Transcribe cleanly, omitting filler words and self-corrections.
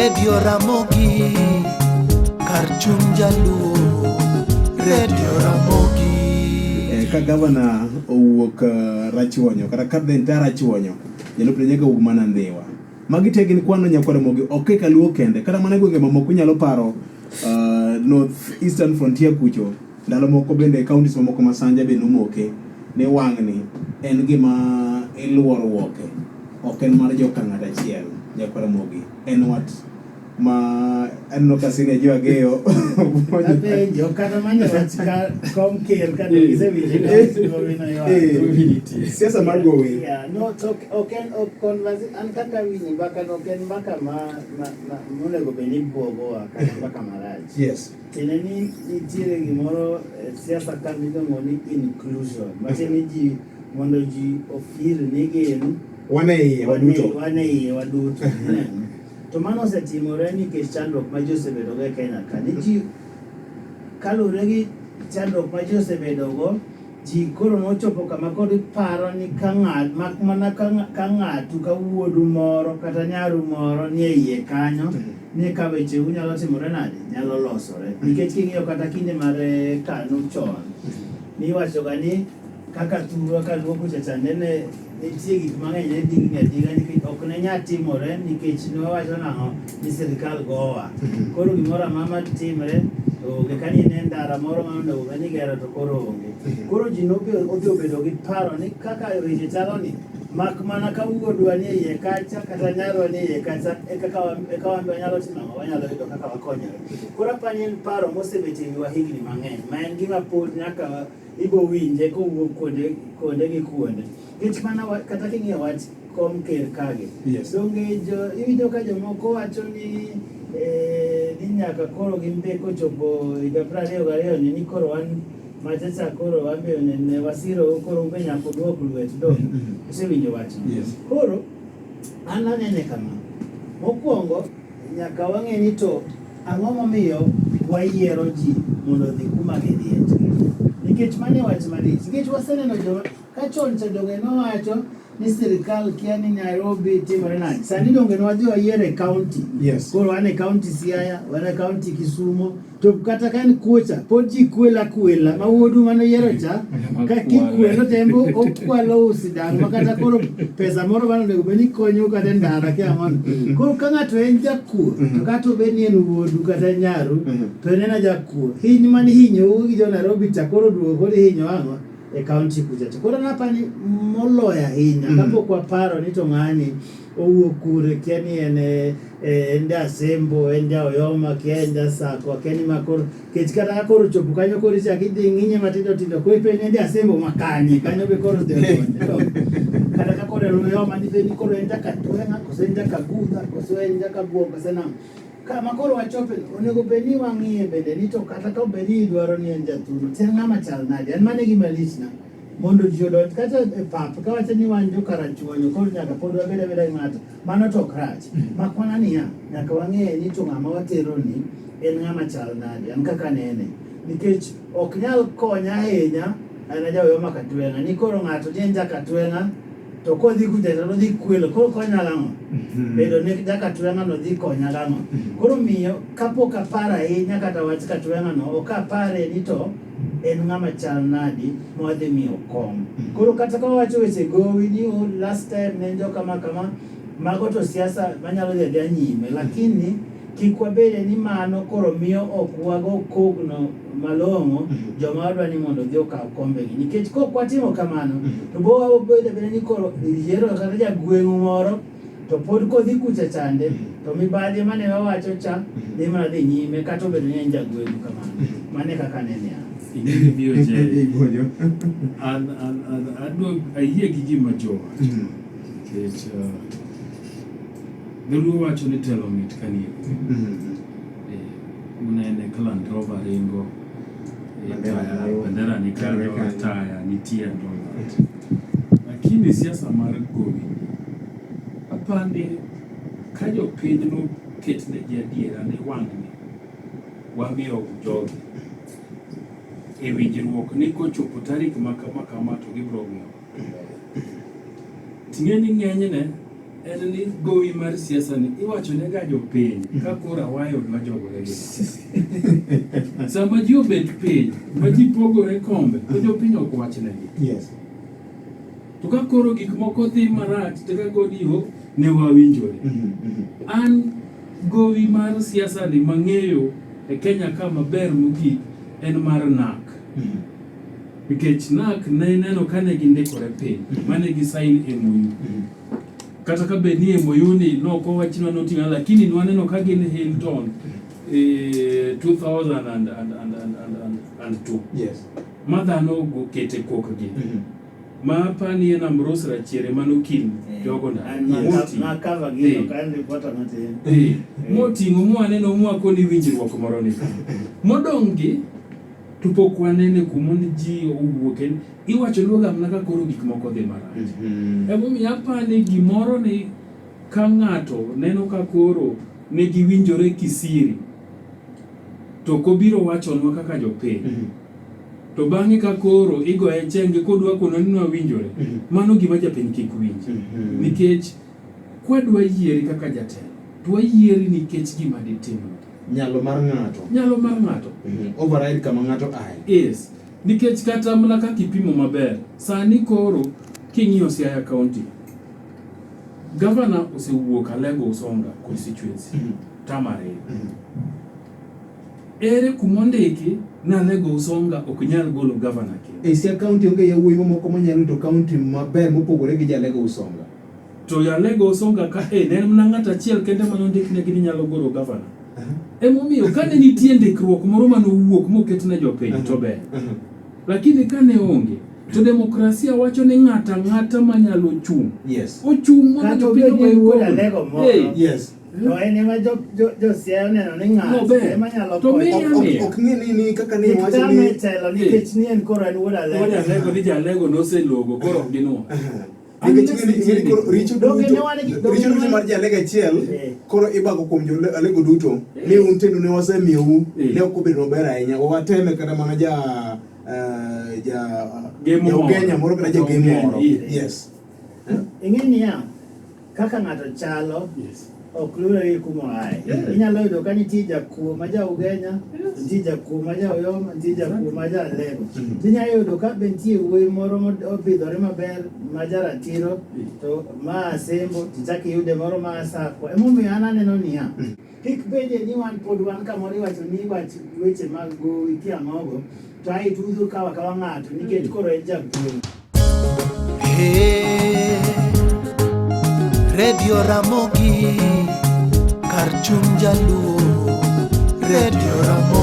Radio Ramogi Karchum Jaluo Radio Ramogi ka gavana owuok Rachuonyo kata kapdenta Rachuonyo jalup nyaka ug mana Ndhiwa magi tegin kwano nyakwara mogi ok kaluo kende kata mana gwenge mamoko nyalo paro North Eastern Frontier kucho ndalo moko bende counties mamoko masanja be nomoke ne wang'ni en gima iluoruoke ok en mar joka ng'at achiel nyakwara mogi en what ma anno kasine jo ageyo abe jo kana manya wachika kom ker kana isewinjo siasa mar gowi no talk oken conversation an kaka winyi baka no ken baka ma monego beni bogo kana baka maraj yes tineni nitiere gimoro siasa kan miluongo ni inclusion matiende ji mondo ji ofil ni gin wane waduto to mano osetimore nikech chandruok ma ji osebedogo e Kenya ka ni ji kalure gi chandruok ma ji osebedogo ji koro nochopo kama kod paro ni ka ng'at mak mana ka ng'atu ka wuodu moro kata nyaru moro ni e iye kanyo ni ka weche unyalo timore nade nyalo losore nikech king'iyo kata kinde mar kano chon niwachoga ni kaka thurwa kaluo kucha chande ne nitie gik mang'eny ne digni adiga nikech ok ne nya timore nikech newawacho nang'o ni sirikal gowa koro gimoro amama timre to onge kani ne ndara moro manonego bed ni gero to koro onge koro ji nodhi obedo gi paro ni kaka weche chalo ni mak mana ka wuodwa ni e iye kacha kata nyarwa ni e iye kacha eka wan wanyalo timo ang'o wanyalo yudo kaka wakonyore koro apani en paro mosebet e wiwa higni mang'eny ma en gima pod nyaka ibo winje kowuok kuonde gi kuonde nikech mana kata king'iyo wach kom ker kage donge iwinjo ka jomoko wacho ni nyaka koro gimbe kochopo higa 22 ni koro wan machacha koro wambe ne wasiro koro umbe nyaka duok lwet do isewinjo wachno koro an anene kama mokwongo nyaka wang'e ni to ang'o momiyo wayiero ji mondo dhi kuma gidhiye nikech mane wach malich nikech waseneno joma ka chon cha donge nowacho ni sirikal kia ni Nairobi timore nade sani donge nwadhi wayiero e county koro wane county Siaya wane county Kisumu to kata kan kuocha pod ji kwela ma wuodu mano yiero cha ka kikwelo tembo okwalo usidang ma kata koro pesa moro mano nego beni konyo kata ndara kia mon koro ka ng'ato en jakuo to kata obed ni en wuodu kata nyaru to en jakuo hiny mani hinyo gi jo Nairobi cha koro duogo kod hinyo ang'o e county kucha to koro napani moloya ahinya kapok waparo ni to ng'ani owuok kure kia ni en Asembo en Oyoma kia en Sako kia ni makoro kech kata koro chopo kanyo koro chak idhi ng'inye matindo koro ipenjo en Asembo makanye kanyo be koro dhi kata ka koro Oyoma ni be ni koro en Jakatwenga koso en Jakagudha koso en Jakabuoga koso nang'o kama koro wachope onego bed ni wang'iye bende ni to kata ka bed ni idwaro ni en jathuolo to en ng'ama chal nade en mane gima lichna mondo ji odonj kata e pap ka wacho ni wan jo Karachuonyo koro nyaka pod wabed abeda gi ng'ato mano to ok rach mak mana niya nyaka wang'e ni to ng'ama watero ni en ng'ama chal nade an kaka nene nikech ok nyal konya ahinya an Oyoma Katwenga ni koro ng'ato ni en Jakatwenga to kodhi kuja to nodhi kwelo koro konya lang'o bedo ne Jakatwenga nodhi konya lang'o koro miyo kapok aparo ahinya kata wach Katwenga no ok apare ni to en ng'ama chal nadi mwadhi miyo kom koro kata ka wacho weche gowi ni last time ne jo kama mago to siasa manyalo dhi nyime lakini kik wabede ni mano koro miyo ok wago kogno malong'o joma wadwa ni mondo dhi okaw kombegi nikech kok watimo kamano to bo wabedo bende ni koro yiero kata jagweng'u moro to pod kodhi kucha chande to mibadhi mane wawacho cha dhi mana dhi nyime kata obedo ni en jagweng'u kamano mane kaka nene an ayie gi gima jowa nikech dholuo wacho ni telo mit kanie unene ka Land Rover ringo bandera ni kanyo taya nitie ndongo lakini siasa mar gowi apande ka jopiny no ketne ji adiera ni wang'ni wamiyo jogi e winjruok ni kochopo tarik ma kama to gibro ng'eyo ting'eni ng'enyne en ni gowi mar siasa ni iwacho ne ga jopiny ka kora wayo ma jogore gi sama ji obet piny ma ji pogore kombe to jopiny ok wach negi. Yes. To ka koro gik moko dhi marach to ka godiho ne wawinjore. An gowi mar siasa ni mang'eyo e Kenya ka maber mogik en mar NAK. Nikech NAK ne neno ka ne gindikore piny mane gi sign MOU. Kata ka bed ni MOU ni noko wachno noting'a lakini nwaneno ka gin Hilton 2002. Yes. Ma dhano go kete kokgi. Ma pani en Ambrose Rachiere manokil jogo na cover gino kan reporter matin. Moting'o mwaneno mwakoni winjruok moro ni. Modong' gi to pok wanene kumoni ji owuoke iwacho luoga mana ka koro gik moko dhi marach. Emomiyo apani gimoro ni ka ng'ato neno ka koro ne giwinjore kisiri to kobiro wachonwa kaka jopiny. To bang'e ka koro igoye chenge kodwa kono ni wawinjore. Mano gima japiny kik winj. Nikech kwadwa yieri kaka jatelo to wayieri nikech gima ditimno. Nyalo mar ng'ato. Override kama ng'ato aye. Yes. Nikech kata mana ka kipimo maber. Sani koro king'iyo Siaya County. Governor osewuok Alego Usonga constituency. Tamare. Ere kumondiki na Alego Usonga ok nyal golo governor ke. Siaya County onge yawuoyi mamoko manyalo to county maber mopogore gi Alego Usonga. To Alego Usonga ka ne mana ng'ato achiel kende manondikne gi nyalo golo governor. Emomiyo kane nitie ndikruok moro manowuok moket ne jopiny to ber. Lakini kane onge to demokrasia wacho ni ng'ata manyalo chung'. Yes. Ochung' mondo jopiny oyuo. Yes. To en ema jo Siaya neno ni ng'ato ema nyalo to konyo. Ok ni kaka ni wacho ni telo nikech ni en koro en wuod Alego. Wuod Alego ni Alego noselogo koro ok ginuo. Richo mar jalega achiel koro ibago kuom Alego duto ni un tendo ne wasemiyou ne ok obedo maber ahinya wateme kata mana Ugenya moro kata jagemo moro. Yes. Ing'e niya kaka ng'ato chalo ok lure gi kuma aye. Inyalo yudo ka nitie jakuo ma ja Ugenya, nitie jakuo ma ja Oyoma, nitie jakuo ma ja Alego. Inyalo yudo ka nitie wuoyi moro mopidhore maber ma ja ratiro to ma Asembo tichaki yude moro ma Asako. Emomiyo an aneno niya kik bede ni wan pod wan kamoro iwacho ni weche mag gowi kiang'ogo to ai tudho kawa ng'ato nikech koro en jakuo. Radio Ramogi Kar Chuny Jaluo, Radio Ramogi.